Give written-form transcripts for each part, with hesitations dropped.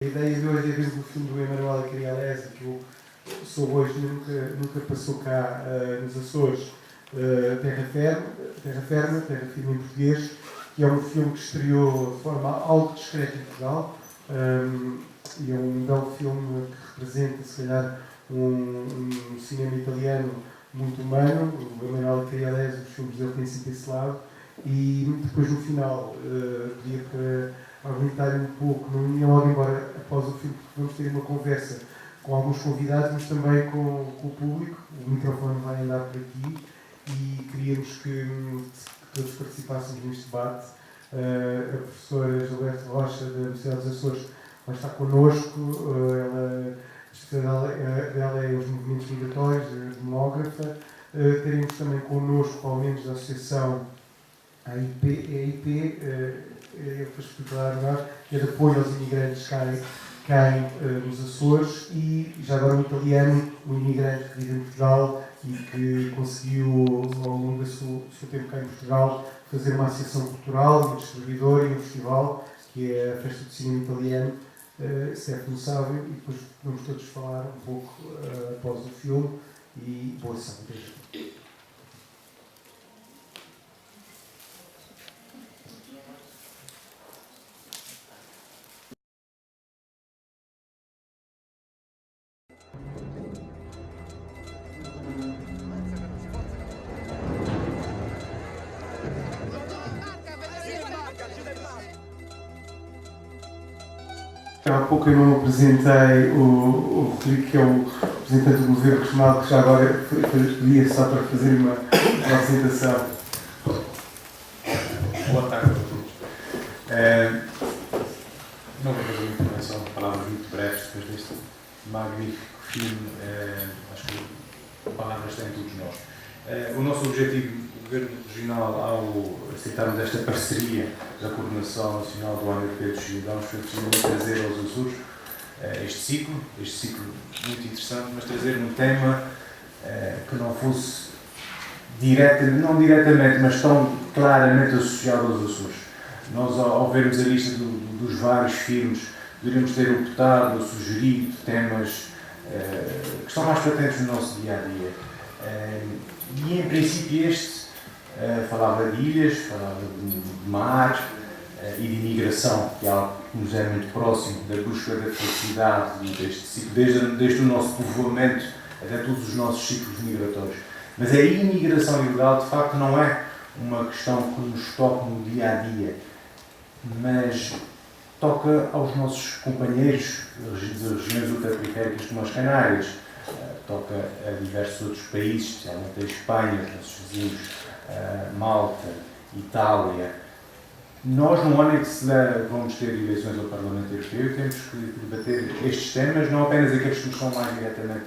A ideia de hoje é ver o filme do Emanuele Crialese, que eu soube hoje nunca passou cá nos Açores, Terra Firme em português, que é um filme que estreou de forma algo discreta em Portugal, e é um belo filme que representa, se calhar, um cinema italiano muito humano. O Emanuele Crialese, os filmes dele têm sempre esse lado, e depois no final pedia para argumentar um pouco, não ia logo embora após o filme, porque vamos ter uma conversa com alguns convidados, mas também com o público. O microfone vai andar por aqui e queríamos que todos participassemos neste debate. A professora Gilberto Rocha, da Universidade dos Açores, vai estar connosco. A especialidade dela é os movimentos migratórios, demógrafa. Teremos também connosco, ao menos da Associação AIP, para explicar melhor, que é de apoio aos imigrantes cá nos Açores, e já agora um italiano, um imigrante que vive em Portugal e que conseguiu, ao longo do seu tempo cá em Portugal, fazer uma associação cultural, um distribuidor e um festival, que é a Festa do Cinema Italiano, Stefano não sabe, e depois vamos todos falar um pouco após o filme, e boa ação. Há pouco eu não apresentei o Rodrigo, que é o representante do Governo Regional, que já agora pedia só para fazer uma apresentação. Boa tarde a todos. Não vou fazer uma intervenção de palavras muito breves depois deste magnífico filme. Acho que palavras têm todos nós. O nosso objetivo do Governo Regional, ao aceitarmos esta parceria da Coordenação Nacional do Ano Europeu dos Cidadãos, foi precisamente trazer aos Açores este ciclo muito interessante, mas trazer um tema que não fosse não diretamente, mas tão claramente associado aos Açores. Nós, ao vermos a lista dos vários filmes, poderíamos ter optado ou sugerido temas que estão mais patentes no nosso dia-a-dia. E, em princípio, este falava de ilhas, falava de mar e de imigração, que é algo que nos é muito próximo, da busca da felicidade e deste ciclo, desde o nosso povoamento até todos os nossos ciclos migratórios. Mas a imigração ilegal, de facto, não é uma questão que nos toca no dia-a-dia, mas toca aos nossos companheiros das regiões ultraperiféricas como as Canárias, toca a diversos outros países, especialmente a Espanha, os nossos vizinhos, Malta, Itália. Nós, no ano em que vamos ter eleições ao Parlamento Europeu, temos que debater estes temas, não apenas aqueles que nos são mais diretamente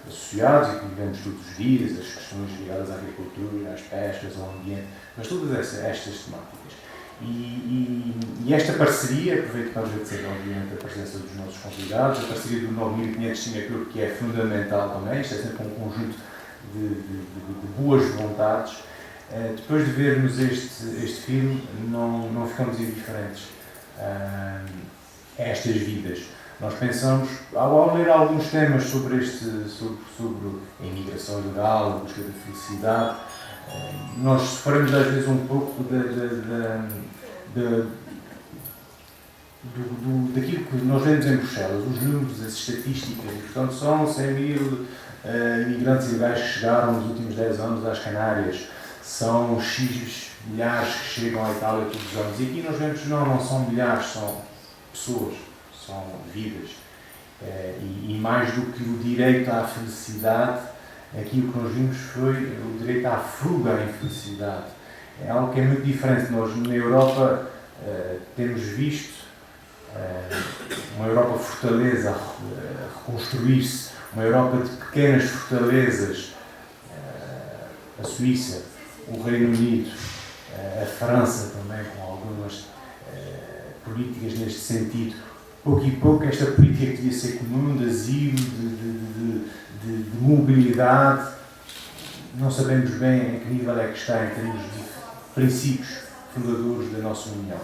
associados e que vivemos todos os dias, as questões ligadas à agricultura, às pescas, ao ambiente, mas todas estas temáticas. E esta parceria, aproveito para agradecer, obviamente, a presença dos nossos convidados, a parceria do 9500 Cineclub, que é fundamental também, isto é sempre um conjunto de boas vontades. Depois de vermos este filme, não ficamos indiferentes a estas vidas. Nós pensamos, ao ler alguns temas sobre a imigração ilegal, a busca da felicidade, nós sofremos às vezes um pouco daquilo que nós vemos em Bruxelas, os números, as estatísticas, e portanto são 100.000 imigrantes ilegais que chegaram nos últimos 10 anos às Canárias, são X milhares que chegam à Itália todos os anos, e aqui nós vemos que não são milhares, são pessoas, são vidas, e mais do que o direito à felicidade, aquilo que nós vimos foi o direito à fuga à infelicidade. É algo que é muito diferente. Nós, na Europa, temos visto uma Europa fortaleza a reconstruir-se, uma Europa de pequenas fortalezas, a Suíça, o Reino Unido, a França também, com algumas políticas neste sentido. Pouco e pouco, esta política que devia ser comum, de asilo, de mobilidade, não sabemos bem em que nível é que está em termos de princípios fundadores da nossa União.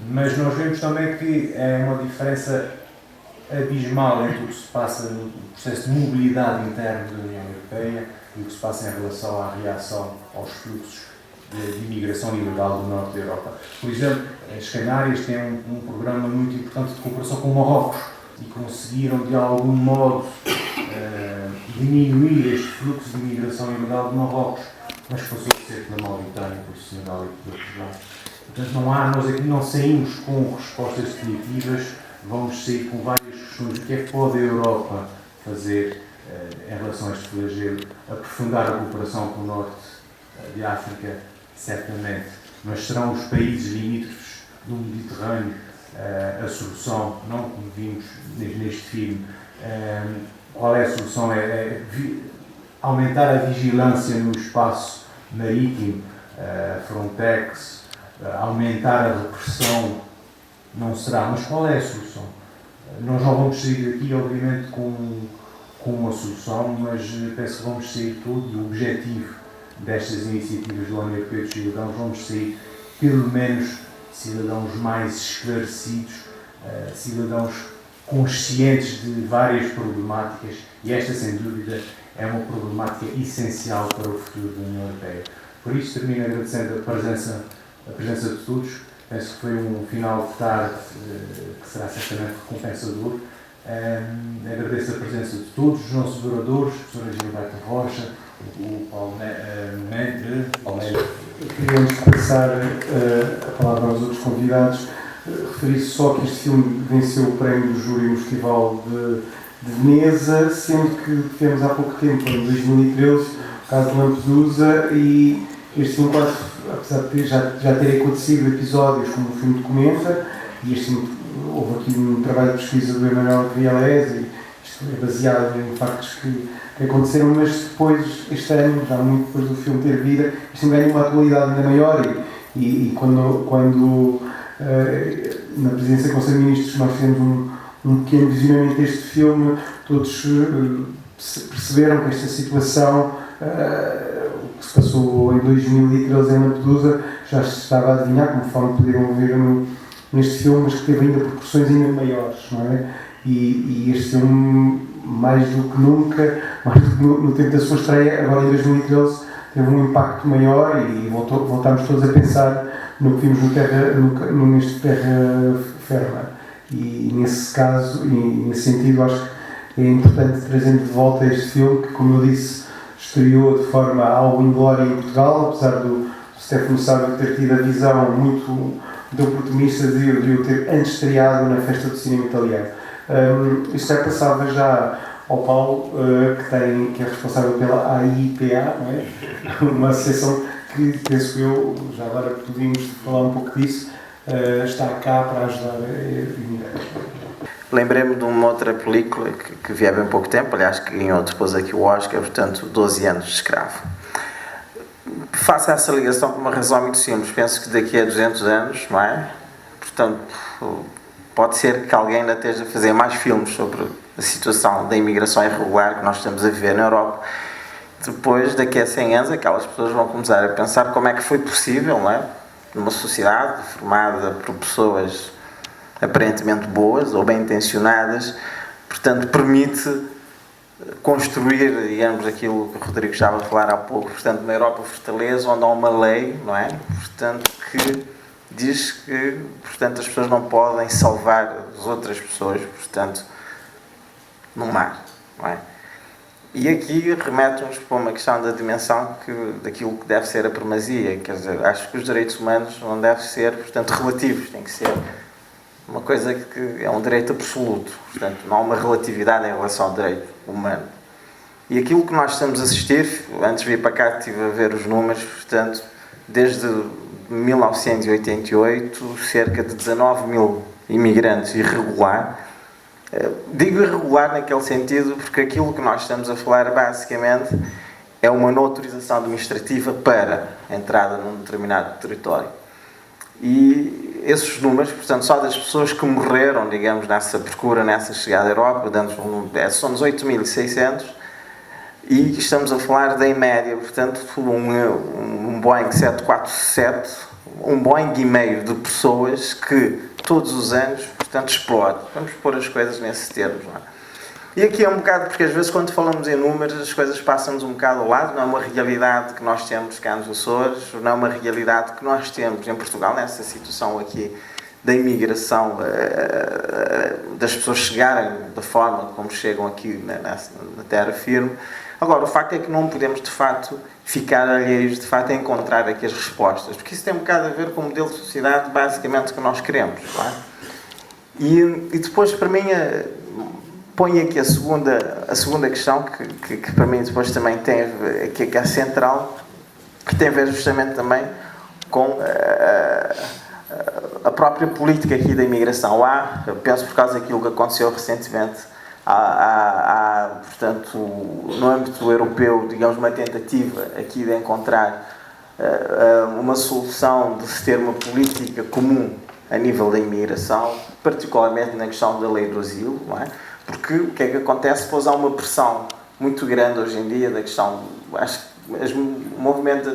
Mas nós vemos também que é uma diferença abismal entre o que se passa no processo de mobilidade interna da União Europeia e o que se passa em relação à reação aos fluxos de imigração ilegal do norte da Europa. Por exemplo, as Canárias têm um programa muito importante de cooperação com Marrocos e conseguiram, de algum modo, diminuir este fluxo de imigração ilegal de Marrocos, mas passou a ser pela Mauritânia, pelo Senegal e por outros lados. Portanto, nós aqui não saímos com respostas definitivas, vamos sair com várias questões. O que é que pode a Europa fazer em relação a este flagelo? Aprofundar a cooperação com o norte de África, certamente, mas serão os países limítrofes do Mediterrâneo a solução, não como vimos neste filme. Qual é a solução? É aumentar a vigilância no espaço marítimo, Frontex, aumentar a repressão, não será, mas qual é a solução? Nós não vamos sair daqui, obviamente, com uma solução, mas penso que vamos sair tudo, e o objetivo destas iniciativas do União Europeia dos Cidadãos, vamos sair, pelo menos, cidadãos mais esclarecidos, cidadãos conscientes de várias problemáticas, e esta, sem dúvida, é uma problemática essencial para o futuro da União Europeia. Por isso, termino agradecendo a presença de todos. Penso que foi um final de tarde que será certamente recompensador. Agradeço a presença de todos os nossos oradores, a professora Gilberto Rocha, o Paulo Almeida. Queria, antes de passar a palavra aos outros convidados, referir só que este filme venceu o prémio do júri no Festival de Veneza, sendo que tivemos há pouco tempo, em 2013, o caso de Lampedusa, e este filme, quase, apesar de já ter acontecido episódios como o filme documenta, e este filme, houve aqui um trabalho de pesquisa do Emanuel Rialés, e isto é baseado em factos que aconteceram, mas depois, este ano, já muito depois do filme ter vida, isto ganha uma atualidade ainda maior, e quando na presidência do Conselho de Ministros nós fizemos um pequeno visionamento deste filme, todos perceberam que esta situação, o que se passou em 2013 em Lampedusa, já se estava a adivinhar, conforme puderam ver neste filme, mas que teve ainda proporções ainda maiores, não é? E este filme, mais do que nunca, mais do que no tempo da sua estreia, agora em 2013, teve um impacto maior, e voltámos todos a pensar no que vimos neste Terra Ferma. E nesse caso, e nesse sentido, acho que é importante trazer de volta este filme, que, como eu disse, estreou de forma algo inglória em Portugal, apesar do Stefano Sábio ter tido a visão muito oportunista de o ter antes estreado na Festa do Cinema Italiano. Isto já passava já ao Paulo, que é responsável pela AIPA, não é? Uma associação que, penso eu, já agora podíamos falar um pouco disso, está cá para ajudar a imigrantes. Lembrei-me de uma outra película que vi há bem pouco tempo, aliás, que ganhou depois aqui o Oscar, portanto, 12 anos de escravo. Faço essa ligação por uma razão muito simples. Penso que daqui a 200 anos, não é? Portanto, pode ser que alguém ainda esteja a fazer mais filmes sobre a situação da imigração irregular que nós estamos a viver na Europa. Depois, daqui a 100 anos, aquelas pessoas vão começar a pensar como é que foi possível, não é? Numa sociedade formada por pessoas aparentemente boas ou bem intencionadas, portanto, permite construir, digamos, aquilo que o Rodrigo estava a falar há pouco, portanto, uma Europa fortaleza onde há uma lei, não é? Portanto, que diz que, portanto, as pessoas não podem salvar as outras pessoas, portanto, no mar, não é? E aqui remete-nos para uma questão da dimensão daquilo que deve ser a primazia, quer dizer, acho que os direitos humanos não devem ser, portanto, relativos, tem que ser uma coisa que é um direito absoluto, portanto, não há uma relatividade em relação ao direito humano. E aquilo que nós estamos a assistir, antes de vir para cá estive a ver os números, portanto, desde 1988, cerca de 19 mil imigrantes irregulares. Digo irregular naquele sentido porque aquilo que nós estamos a falar basicamente é uma não autorização administrativa para a entrada num determinado território. E esses números, portanto, só das pessoas que morreram, digamos, nessa procura, nessa chegada à Europa, somos 8.600 e estamos a falar da, em média, portanto, um Boeing 747 um Boeing e meio de pessoas que todos os anos, portanto, explode. Vamos pôr as coisas nesses termos, não é? E aqui é um bocado, porque às vezes quando falamos em números as coisas passam-nos um bocado ao lado, não é uma realidade que nós temos cá nos Açores, não é uma realidade que nós temos em Portugal, nessa situação aqui da imigração, das pessoas chegarem da forma como chegam aqui na terra firme. Agora, o facto é que não podemos, de facto, ficar alheios, de facto, a encontrar aqui as respostas, porque isso tem um bocado a ver com o modelo de sociedade, basicamente, que nós queremos, não é? E depois, para mim, ponho aqui a segunda questão, que para mim depois também tem a ver, que é central, que tem a ver justamente também com a própria política aqui da imigração. Eu penso por causa daquilo que aconteceu recentemente, portanto, no âmbito europeu, digamos, uma tentativa aqui de encontrar uma solução de se ter uma política comum a nível da imigração, particularmente na questão da lei do asilo, não é? Porque o que é que acontece? Depois há uma pressão muito grande hoje em dia da questão, acho que o movimento,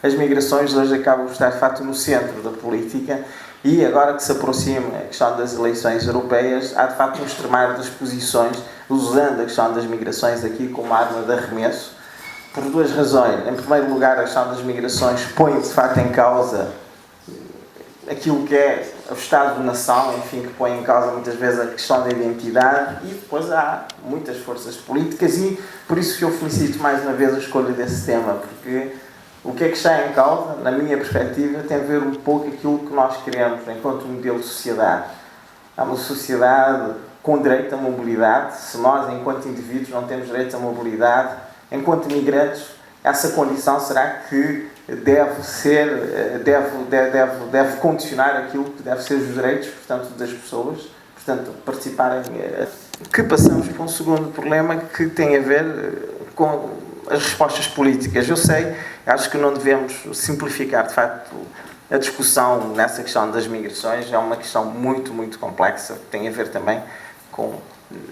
as migrações hoje acabam por estar de facto no centro da política, e agora que se aproxima a questão das eleições europeias, há de facto um extremar das posições, usando a questão das migrações aqui como arma de arremesso, por duas razões. Em primeiro lugar, a questão das migrações põe de facto em causa aquilo que é o Estado-nação, enfim, que põe em causa muitas vezes a questão da identidade, e depois há muitas forças políticas, e por isso que eu felicito mais uma vez a escolha desse tema, porque o que é que está em causa, na minha perspectiva, tem a ver um pouco aquilo que nós queremos enquanto modelo de sociedade. Há uma sociedade com direito à mobilidade. Se nós, enquanto indivíduos, não temos direito à mobilidade, enquanto migrantes, essa condição será que deve condicionar aquilo que deve ser os direitos, portanto, das pessoas, portanto, participarem. Que passamos para um segundo problema que tem a ver com as respostas políticas. Eu sei, acho que não devemos simplificar, de facto, a discussão nessa questão das migrações. É uma questão muito, muito complexa, que tem a ver também com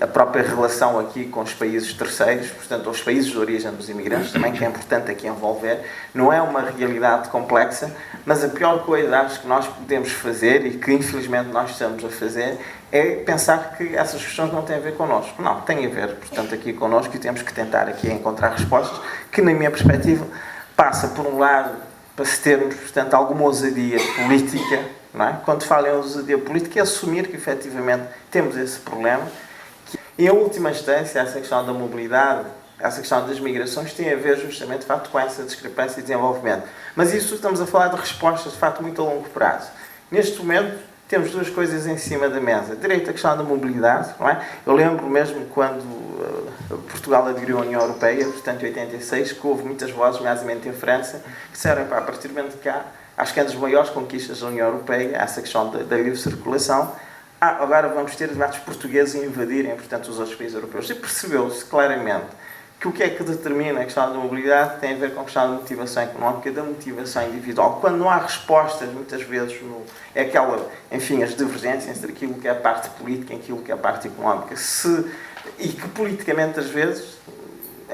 a própria relação aqui com os países terceiros, portanto, os países de origem dos imigrantes, também, que é importante aqui envolver. Não é uma realidade complexa, mas a pior coisa, acho que nós podemos fazer, e que infelizmente nós estamos a fazer, é pensar que essas questões não têm a ver connosco. Não, têm a ver, portanto, aqui connosco, e temos que tentar aqui encontrar respostas, que na minha perspectiva passa, por um lado, para se termos, portanto, alguma ousadia política, não é? Quando falo em ousadia política, é assumir que efetivamente temos esse problema. Em última instância, essa questão da mobilidade, essa questão das migrações tem a ver justamente, de facto, com essa discrepância e desenvolvimento. Mas isso estamos a falar de respostas, de facto, muito a longo prazo. Neste momento, temos duas coisas em cima da mesa. Direito à questão da mobilidade, não é? Eu lembro mesmo quando Portugal aderiu à União Europeia, portanto, em 86, que houve muitas vozes, nomeadamente em França, que disseram, a partir do momento de cá, acho que é uma das maiores conquistas da União Europeia, essa questão da livre circulação. Agora vamos ter debates portugueses a invadirem, portanto, os outros países europeus. E percebeu-se claramente que o que é que determina a questão da mobilidade tem a ver com a questão da motivação económica, da motivação individual. Quando não há respostas, muitas vezes, é aquela, enfim, as divergências entre aquilo que é a parte política e aquilo que é a parte económica. E que politicamente, às vezes,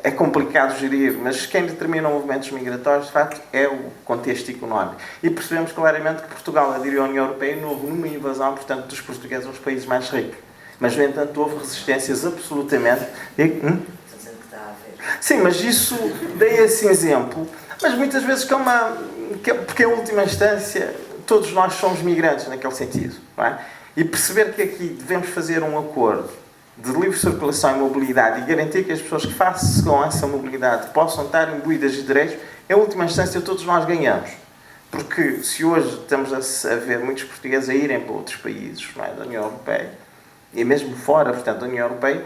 é complicado gerir, mas quem determina movimentos migratórios, de facto, é o contexto económico. E percebemos claramente que Portugal aderiu à União Europeia e não houve nenhuma invasão, portanto, dos portugueses aos países mais ricos. Mas, no entanto, houve resistências absolutamente... Sim, mas isso, dei esse exemplo, mas muitas vezes porque, em última instância, todos nós somos migrantes naquele sentido, não é? E perceber que aqui devemos fazer um acordo de livre circulação e mobilidade e garantir que as pessoas que façam essa mobilidade possam estar imbuídas de direitos, em última instância todos nós ganhamos. Porque se hoje estamos a ver muitos portugueses a irem para outros países, não é, da União Europeia, e mesmo fora, portanto, da União Europeia,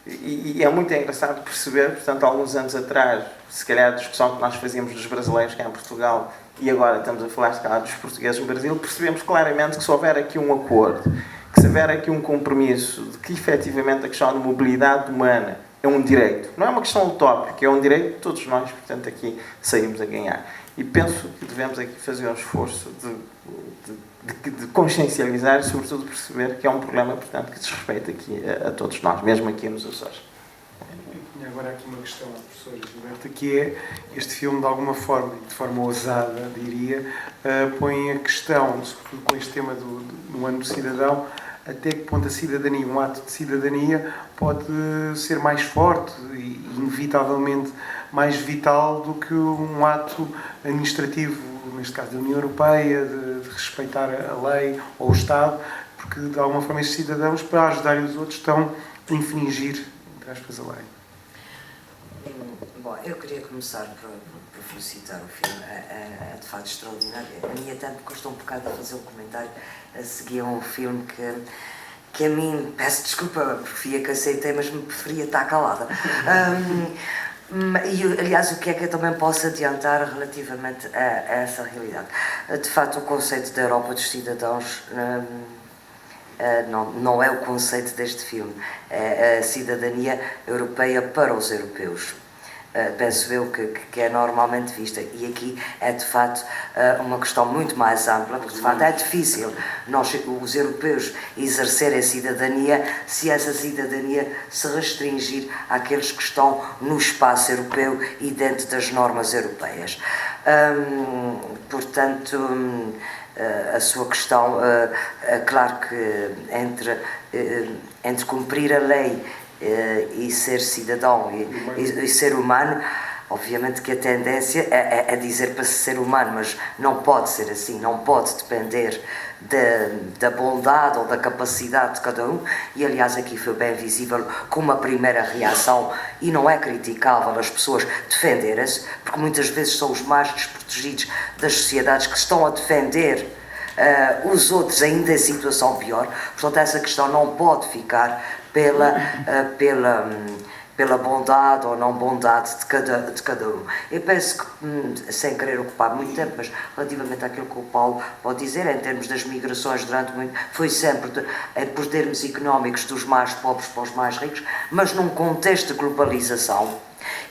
e é muito engraçado perceber, portanto, alguns anos atrás, se calhar a discussão que nós fazíamos dos brasileiros cá em Portugal, e agora estamos a falar, se calhar, dos portugueses no Brasil, percebemos claramente que se houver aqui um acordo, que se houver aqui um compromisso de que efetivamente a questão da mobilidade humana é um direito, não é uma questão utópica, é um direito, todos nós, portanto, aqui saímos a ganhar. E penso que devemos aqui fazer um esforço de consciencializar e, sobretudo, perceber que é um problema, portanto, que diz respeito aqui a todos nós, mesmo aqui nos Açores. Eu tinha agora aqui uma questão à professora Gilberta, que é, este filme de alguma forma, de forma ousada, diria, põe a questão, sobretudo com este tema do ano do cidadão, até que ponto a cidadania, um ato de cidadania, pode ser mais forte e inevitavelmente mais vital do que um ato administrativo, neste caso da União Europeia, de respeitar a lei ou o Estado, porque de alguma forma estes cidadãos, para ajudarem os outros, estão a infringir, entre aspas, a lei. Bom, eu queria começar por felicitar o filme, é de facto extraordinário. A mim até me custou um bocado a fazer um comentário a seguir a um filme que a mim, peço desculpa, preferia que aceitei, mas me preferia estar calada. E, aliás, o que é que eu também posso adiantar relativamente a essa realidade? De facto, o conceito da Europa dos cidadãos não é o conceito deste filme, é a cidadania europeia para os europeus. Penso eu que é normalmente vista, e aqui é de facto uma questão muito mais ampla, porque de facto é difícil nós, os europeus, exercerem a cidadania se essa cidadania se restringir àqueles que estão no espaço europeu e dentro das normas europeias. Portanto, a sua questão, claro que entre cumprir a lei e ser cidadão e ser humano, obviamente que a tendência é dizer para ser humano, mas não pode ser assim, não pode depender da bondade ou da capacidade de cada um, e aliás aqui foi bem visível como a primeira reação, e não é criticável as pessoas defenderem-se, porque muitas vezes são os mais desprotegidos das sociedades que estão a defender os outros ainda em situação pior. Portanto, essa questão não pode ficar pela bondade ou não bondade de cada um. Eu penso que, sem querer ocupar muito tempo, mas relativamente àquilo que o Paulo pode dizer, em termos das migrações durante muito, foi sempre por termos económicos dos mais pobres para os mais ricos, mas num contexto de globalização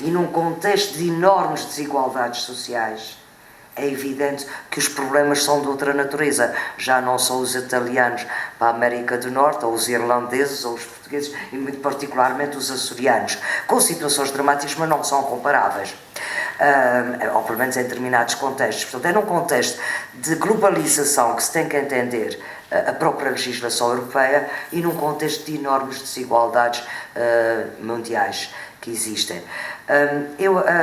e num contexto de enormes desigualdades sociais. É evidente que os problemas são de outra natureza. Já não são os italianos para a América do Norte, ou os irlandeses, ou os portugueses, e muito particularmente os açorianos, com situações dramáticas, mas não são comparáveis. Ou pelo menos em determinados contextos. Portanto, é num contexto de globalização que se tem que entender a própria legislação europeia e num contexto de enormes desigualdades mundiais que existem.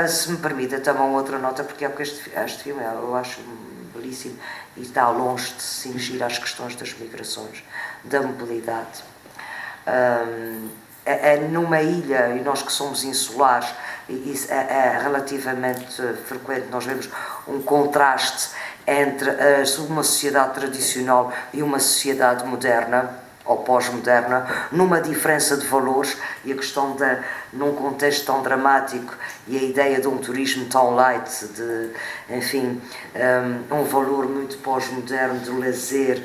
Se me permite, também outra nota, porque é porque este filme eu acho belíssimo e está longe de se cingir às questões das migrações, da mobilidade. É numa ilha, e nós que somos insulares, é relativamente frequente, nós vemos um contraste entre uma sociedade tradicional e uma sociedade moderna, ou pós-moderna, numa diferença de valores, e a questão num contexto tão dramático, e a ideia de um turismo tão light, enfim, um valor muito pós-moderno de lazer,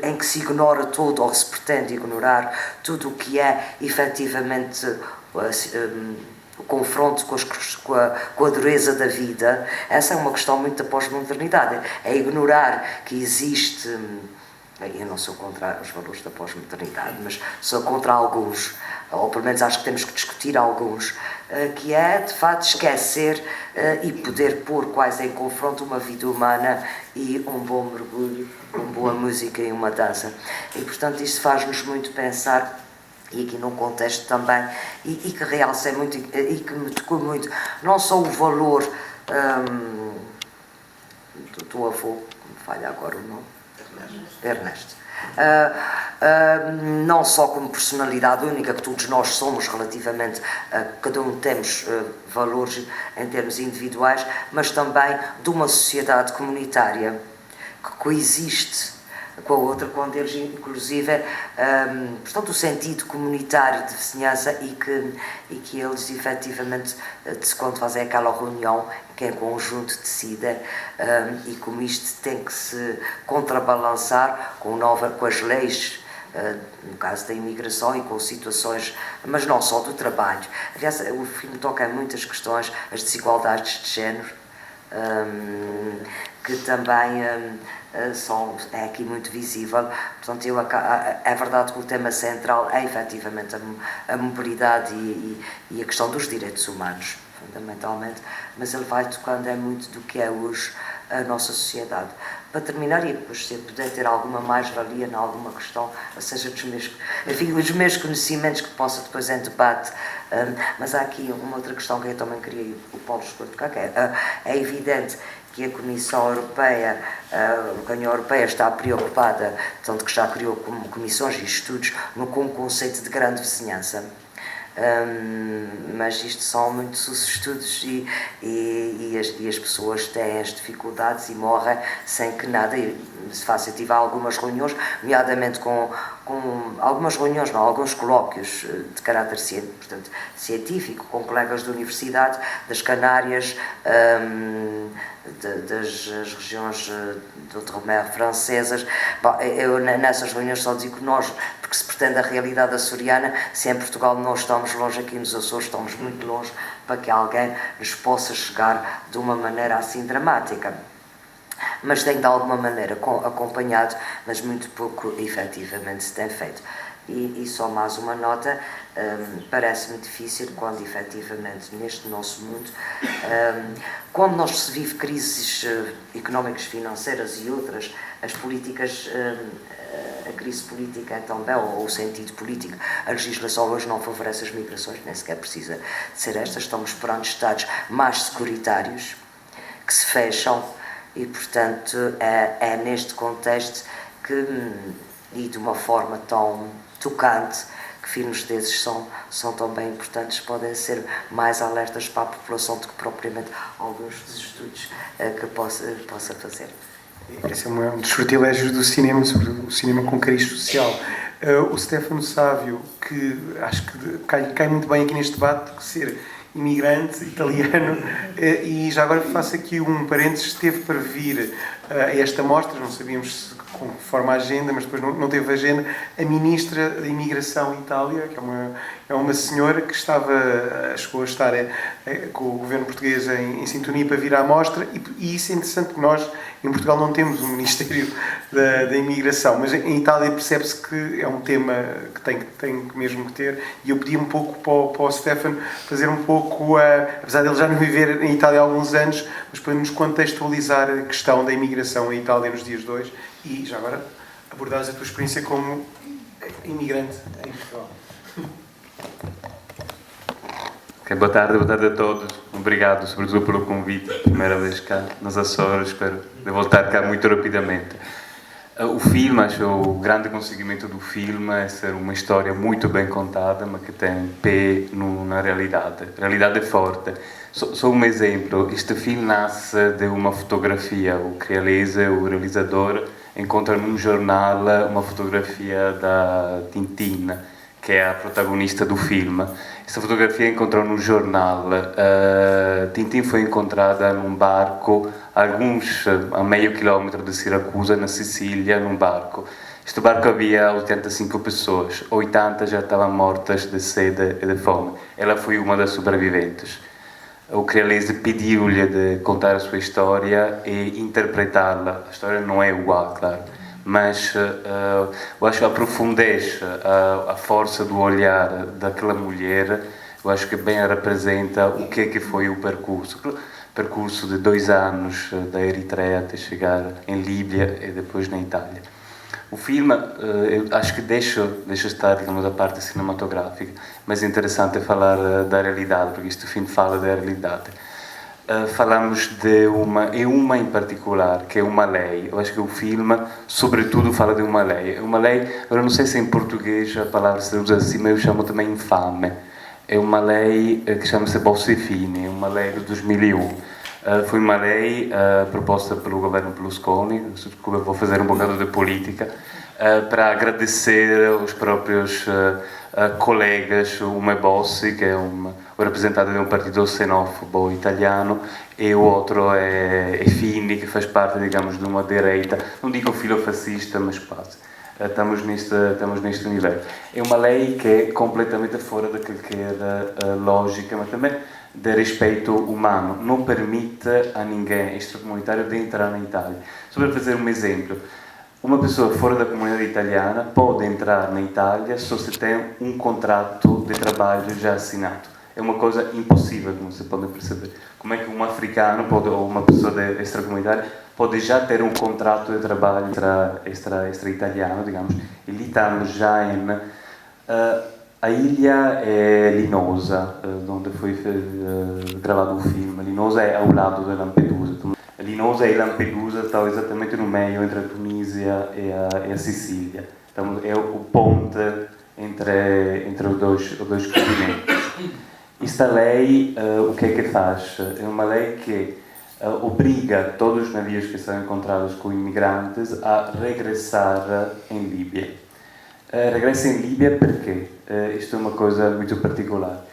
em que se ignora tudo, ou se pretende ignorar tudo o que é efetivamente o confronto com a dureza da vida. Essa é uma questão muito da pós-modernidade, é ignorar que existe. Eu não sou contra os valores da pós-modernidade, mas sou contra alguns, ou pelo menos acho que temos que discutir alguns, que é, de facto, esquecer e poder pôr quase em confronto uma vida humana e um bom mergulho, uma boa música e uma dança. E, portanto, isto faz-nos muito pensar, e aqui num contexto também, e que realça muito, e que me tocou muito, não só o valor do avô, me falha agora o nome, Ernesto. Não só como personalidade única, que todos nós somos relativamente, cada um temos valores em termos individuais, mas também de uma sociedade comunitária que coexiste com a outra, quando eles, inclusive, portanto, o sentido comunitário de vizinhança e que eles, efetivamente, quando fazem aquela reunião, que em conjunto decidem, e como isto tem que se contrabalançar com as leis, no caso da imigração e com situações, mas não só do trabalho. Aliás, o filme toca em muitas questões, as desigualdades de género, que também é aqui muito visível. Portanto, é verdade que o tema central é efetivamente a mobilidade e a questão dos direitos humanos, fundamentalmente, mas ele vai tocando muito do que é hoje a nossa sociedade. Para terminar, e depois se eu puder ter alguma mais-valia em alguma questão, ou seja, os meus conhecimentos que possa depois em debate, mas há aqui uma outra questão que eu também queria o Paulo tocar, que é evidente que a Comissão Europeia, a União Europeia está preocupada, tanto que já criou comissões e estudos com o conceito de grande vizinhança. Mas isto são muitos os estudos e as pessoas têm as dificuldades e morrem sem que nada se faça. Eu tive algumas reuniões, nomeadamente com algumas reuniões, não, alguns colóquios de caráter científico, com colegas da Universidade, das Canárias, das regiões de Outre-mer francesas. Bom, eu nessas reuniões só digo que nós, porque se pretende a realidade açoriana, se em Portugal nós estamos longe, aqui nos Açores estamos muito longe, para que alguém nos possa chegar de uma maneira assim dramática. Mas tem de alguma maneira acompanhado, mas muito pouco efetivamente se tem feito. E só mais uma nota, parece-me difícil quando efetivamente neste nosso mundo, quando nós se vive crises económicas, financeiras e outras, as políticas, a crise política é também, ou o sentido político, a legislação hoje não favorece as migrações, nem sequer precisa de ser estas, estamos perante Estados mais securitários, que se fecham, e portanto é neste contexto que, e de uma forma tão tocante, que filmes desses são tão bem importantes, podem ser mais alertas para a população do que propriamente alguns dos estudos que possa fazer. Esse é um dos sortilégios do cinema, sobre o cinema com cariz social. O Stefano Sávio, que acho que cai muito bem aqui neste debate, de ser imigrante italiano, e já agora faço aqui um parênteses, esteve para vir a esta mostra, não sabíamos conforme a agenda, mas depois não teve agenda, a Ministra da Imigração em Itália, que é uma senhora que chegou a estar com o governo português em sintonia para vir à mostra, e isso é interessante, porque nós em Portugal não temos um Ministério da Imigração, mas em Itália percebe-se que é um tema que tem mesmo que ter, e eu pedi um pouco para o Stefano fazer um pouco, apesar de ele já não viver em Itália há alguns anos, mas para nos contextualizar a questão da imigração em Itália nos dias de hoje, e já agora abordares a tua experiência como imigrante em Portugal. Okay, boa tarde a todos. Obrigado, sobretudo, pelo convite. Primeira vez cá nos Açores, espero de voltar cá muito rapidamente. O filme, acho o grande conseguimento do filme é ser uma história muito bem contada, mas que tem pé na realidade. A realidade é forte. Só um exemplo, este filme nasce de uma fotografia. O realizador, encontra num jornal uma fotografia da Tintin, que é a protagonista do filme. Essa fotografia encontrou no jornal. Tintin foi encontrada num barco, a meio quilómetro de Siracusa, na Sicília, num barco. Este barco havia 85 pessoas, 80 já estavam mortas de sede e de fome. Ela foi uma das sobreviventes. O Crealese pediu-lhe de contar a sua história e interpretá-la. A história não é igual, claro, mas eu acho a profundez, a força do olhar daquela mulher, eu acho que bem representa o que foi o percurso de 2 anos da Eritreia até chegar em Líbia e depois na Itália. O filme, eu acho que deixa estar, digamos, a parte cinematográfica, mas é interessante falar da realidade, porque este filme fala da realidade. Falamos de uma em particular, que é uma lei. Eu acho que o filme, sobretudo, fala de uma lei. É uma lei, eu não sei se em português a palavra se usa assim, mas eu chamo também infame. É uma lei que chama-se Bossi-Fini, uma lei de 2001. Foi uma lei proposta pelo governo Berlusconi, desculpa, vou fazer um bocado de política, para agradecer aos próprios colegas, uma é Bossi, que é o representante de um partido xenófobo italiano, e o outro é Fini, que faz parte, digamos, de uma direita, não digo filofascista, mas quase. estamos neste universo. É uma lei que é completamente fora de qualquer lógica, mas também de respeito humano. Não permite a ninguém extracomunitário de entrar na Itália. Só para fazer um exemplo, uma pessoa fora da comunidade italiana pode entrar na Itália só se tem um contrato de trabalho já assinado. É uma coisa impossível, como você pode perceber. Como é que um africano ou uma pessoa extracomunitária pode já ter um contrato de trabalho extra-italiano, digamos, e lì estamos já a ilha é Linosa, onde foi gravado o filme. Linosa é ao lado de Lampedusa. Linosa e Lampedusa estão exatamente no meio entre a Tunísia e a Sicília. Então, é o ponte entre os dois continentes. Esta lei, o que é que faz? É uma lei que obriga todos os navios que são encontrados com imigrantes a regressar em Líbia. Regressa em Líbia porque isto é uma coisa muito particular.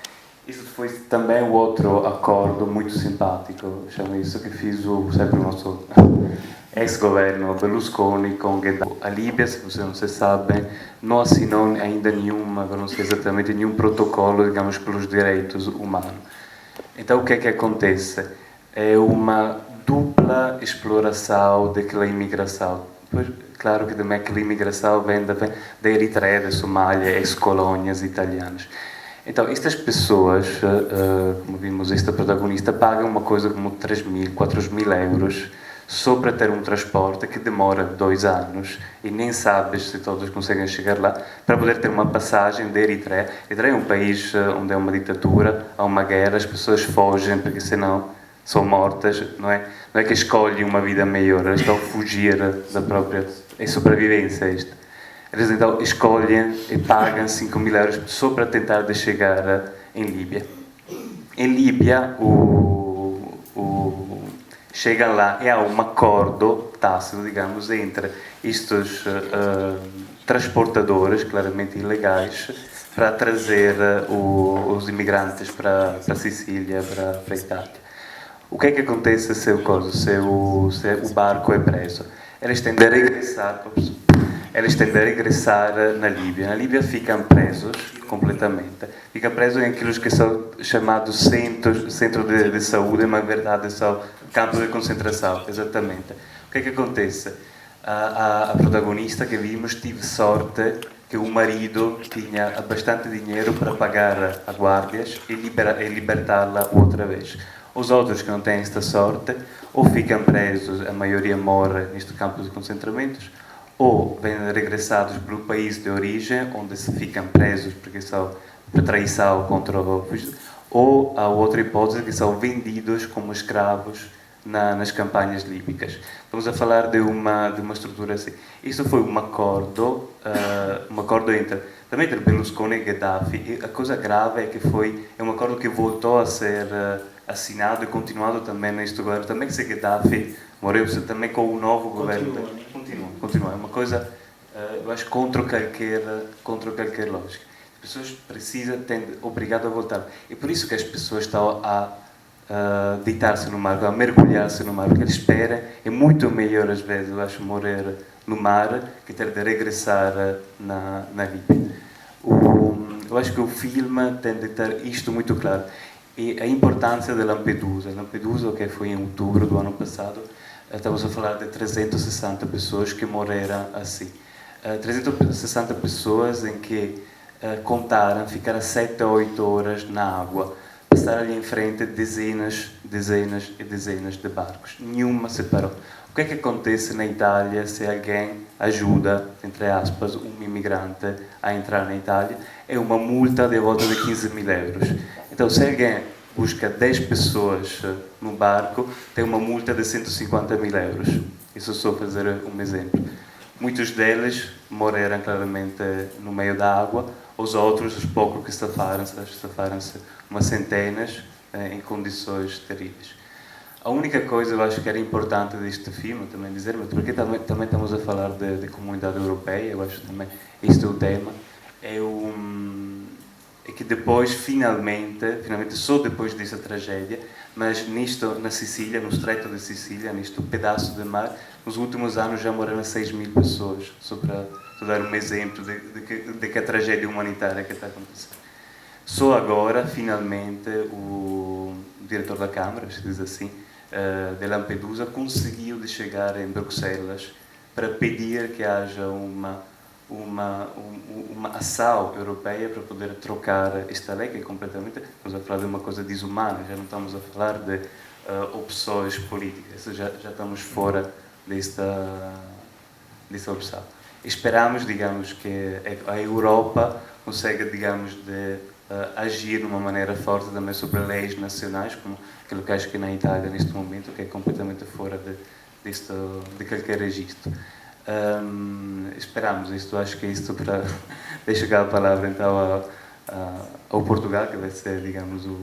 Isto foi também um outro acordo muito simpático, chamo isso, que fez sempre o nosso ex-governo Berlusconi com Gheddafi. A Líbia, se vocês não se sabem, não assinou ainda agora não sei exatamente, nenhum protocolo, digamos, pelos direitos humanos. Então, o que é que acontece? É uma dupla exploração daquela imigração. Pois, claro que também aquela imigração vem da Eritreia, da Somália, ex-colônias italianas. Então, estas pessoas, como vimos, esta protagonista, pagam uma coisa como 3.000, 4.000 euros só para ter um transporte que demora 2 anos e nem sabes se todos conseguem chegar lá, para poder ter uma passagem da Eritreia. Eritreia é um país onde é uma ditadura, há uma guerra, as pessoas fogem porque senão são mortas, não é? Não é que escolhem uma vida melhor, elas estão a fugir da própria... É sobrevivência isto. Eles então escolhem e pagam 5.000 euros só para tentar de chegar em Líbia. Em Líbia, chegam lá e há um acordo tácito, digamos, entre estes transportadores, claramente ilegais, para trazer os imigrantes para a Sicília, para a Itália. O que é que acontece se o barco é preso? Eles tendem a regressar na Líbia. Na Líbia ficam presos completamente. Ficam presos em aqueles que são chamados centros de saúde, mas na verdade são campos de concentração, exatamente. O que é que acontece? A protagonista que vimos teve sorte que o marido tinha bastante dinheiro para pagar a guardas e libertá-la outra vez. Os outros que não têm esta sorte ou ficam presos, a maioria morre neste campo de concentramentos, ou vêm regressados para o país de origem, onde se ficam presos porque são por traição contra o... Ou há outra hipótese que são vendidos como escravos nas campanhas líbicas. Estamos a falar de uma estrutura assim. Isso foi um acordo entre Berlusconi e Gheddafi. E a coisa grave é que é um acordo que voltou a ser assinado e continuado também neste governo. Também que se Gheddafi morreu também com o novo governo. Continua. É uma coisa, eu acho, contra qualquer lógica. As pessoas precisam, obrigado a voltar. E por isso que as pessoas estão a deitar-se no mar, a mergulhar-se no mar, porque eles esperam, é muito melhor às vezes, eu acho, morrer no mar que ter de regressar na Líbia. Eu acho que o filme tem de ter isto muito claro. E a importância de Lampedusa. Lampedusa, que foi em outubro do ano passado, estamos a falar de 360 pessoas que morreram assim. 360 pessoas em que contaram ficar 7 a 8 horas na água, passar ali em frente dezenas e dezenas de barcos. Nenhuma se parou. O que é que acontece na Itália se alguém ajuda, entre aspas, um imigrante a entrar na Itália? É uma multa de volta de 15.000 euros. Então, se alguém busca 10 pessoas no barco, tem uma multa de 150.000 euros. Isso só fazer um exemplo. Muitos deles morreram claramente no meio da água, os outros, os poucos que safaram-se umas centenas em condições terríveis. A única coisa eu acho que era importante deste filme também dizer, mas porque também estamos a falar de comunidade europeia, eu acho que também este é o tema, é que depois, finalmente, só depois dessa tragédia, mas nisto, na Sicília, no Estreito de Sicília, neste pedaço de mar, nos últimos anos já morreram 6.000 pessoas, só para dar um exemplo de que a tragédia humanitária que está acontecendo. Só agora, finalmente, o diretor da Câmara, se diz assim, de Lampedusa, conseguiu de chegar em Bruxelas para pedir que haja uma ação europeia para poder trocar esta lei, que é completamente, estamos a falar de uma coisa desumana, já não estamos a falar de opções políticas, já estamos fora desta opção. Esperamos, digamos, que a Europa consiga, digamos, agir de uma maneira forte também sobre leis nacionais, como aquilo que acho que na Itália neste momento, que é completamente fora de qualquer registro. Esperamos isto, acho que é isto para deixar a palavra então ao Portugal, que vai ser, digamos, o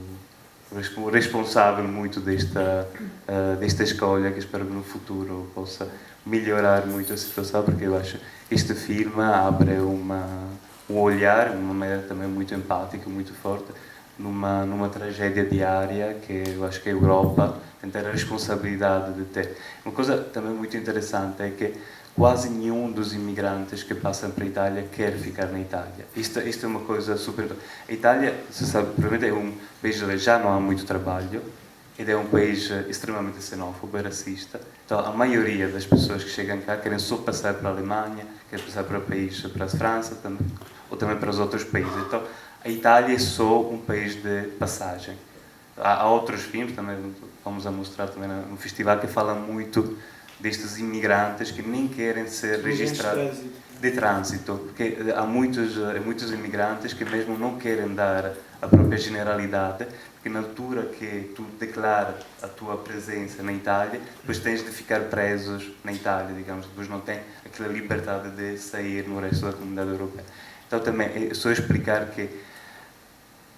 responsável muito desta escolha, que espero que no futuro possa melhorar muito a situação, porque eu acho que este filme abre um olhar, uma maneira também muito empática, muito forte, numa tragédia diária que eu acho que a Europa tem que ter a responsabilidade de ter. Uma coisa também muito interessante é que quase nenhum dos imigrantes que passam para a Itália quer ficar na Itália. Isto é uma coisa super... A Itália, se sabe, provavelmente é um país onde já não há muito trabalho, e é um país extremamente xenófobo e racista. Então, a maioria das pessoas que chegam cá querem só passar para a Alemanha, querem passar para a França também, ou também para os outros países. Então, a Itália é só um país de passagem. Há outros filmes, também vamos a mostrar também no festival, que falam muito destes imigrantes que nem querem ser registrados de trânsito, porque há muitos imigrantes que mesmo não querem dar a própria generalidade, porque na altura que tu declaras a tua presença na Itália, depois tens de ficar presos na Itália, digamos, depois não tem aquela liberdade de sair no resto da comunidade europeia. Então também é só explicar que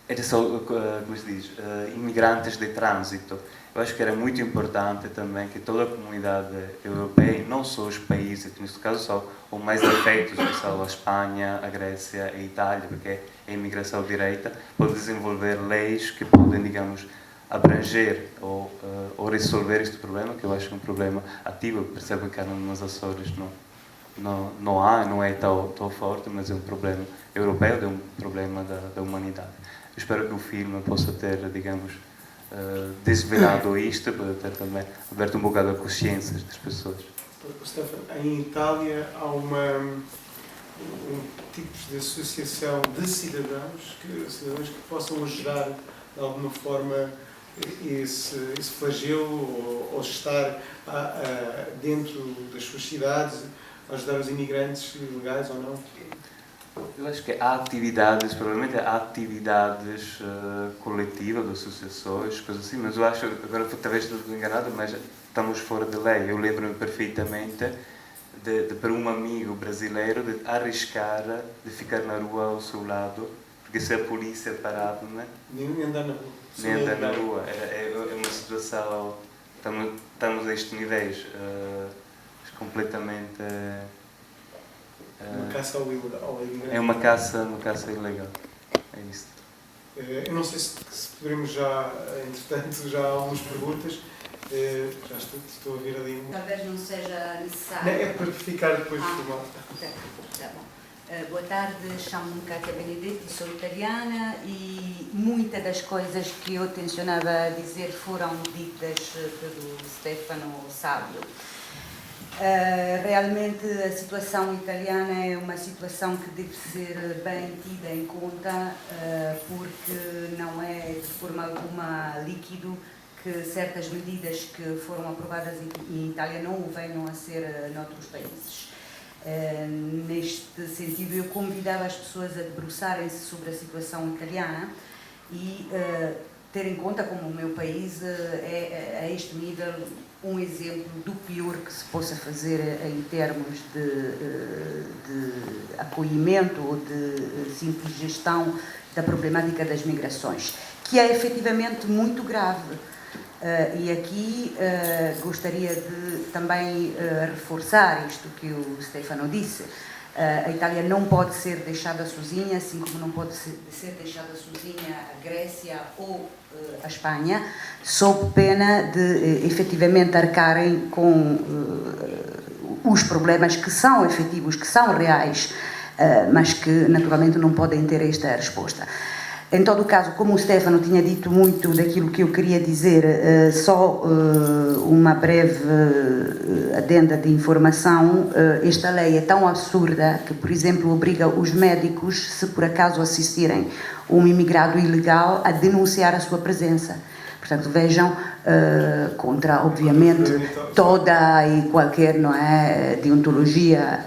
era só, como se diz, imigrantes de trânsito. Eu acho que era muito importante também que toda a comunidade europeia, não só os países, que neste caso são os mais afetos, que são a Espanha, a Grécia e a Itália, porque é a imigração direta, pode desenvolver leis que podem, digamos, abranger ou resolver este problema, que eu acho um problema ativo. Eu percebo que nas Açores não é tão forte, mas é um problema europeu, é um problema da humanidade. Eu espero que o filme possa ter, digamos, desvelado isto, para ter também aberto um bocado a consciências das pessoas. Stefano, em Itália há um tipo de associação de cidadãos que possam ajudar de alguma forma esse flagelo ou estar dentro das suas cidades, ajudar os imigrantes legais ou não? Eu acho que há atividades, provavelmente há atividades coletivas, de associações, coisas assim, mas eu acho, agora talvez estou enganado, mas estamos fora de lei. Eu lembro-me perfeitamente de para um amigo brasileiro de arriscar de ficar na rua ao seu lado, porque se a polícia parava-me... Nem andar na rua. Nem andar na rua. É uma situação... Estamos a estes níveis completamente... Uma caça ao imigrante. É uma caça ilegal. É isso. Eu não sei se poderemos já, entretanto, já há algumas perguntas. Já estou a ver ali. Talvez não seja necessário. Não, é para ficar depois de filmar. Tá bom. Boa tarde, chamo-me Cátia Benedetti, sou italiana e muitas das coisas que eu tencionava dizer foram ditas pelo Stefano Sábio. Realmente a situação italiana é uma situação que deve ser bem tida em conta, porque não é de forma alguma líquido que certas medidas que foram aprovadas em Itália não venham a ser noutros países. Neste sentido, eu convidava as pessoas a debruçarem-se sobre a situação italiana e ter em conta como o meu país é a este nível um exemplo do pior que se possa fazer em termos de acolhimento ou de simples gestão da problemática das migrações, que é efetivamente muito grave. E aqui gostaria de também reforçar isto que o Stefano disse. A Itália não pode ser deixada sozinha, assim como não pode ser deixada sozinha a Grécia ou a Espanha, sob pena de efetivamente arcarem com os problemas que são efetivos, que são reais, mas que naturalmente não podem ter esta resposta. Em todo o caso, como o Stefano tinha dito muito daquilo que eu queria dizer, só uma breve adenda de informação. Esta lei é tão absurda que, por exemplo, obriga os médicos, se por acaso assistirem um imigrado ilegal, a denunciar a sua presença. Portanto, vejam, contra, obviamente, toda e qualquer, não é, deontologia.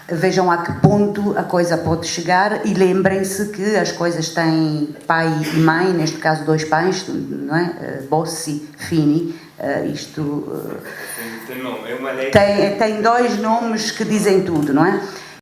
Vejam a que ponto a coisa pode chegar e lembrem-se que as coisas têm pai e mãe, neste caso 2 pais, não é? Bossi, Fini, isto Tem nome, é uma lei. tem 2 nomes que dizem tudo, não é?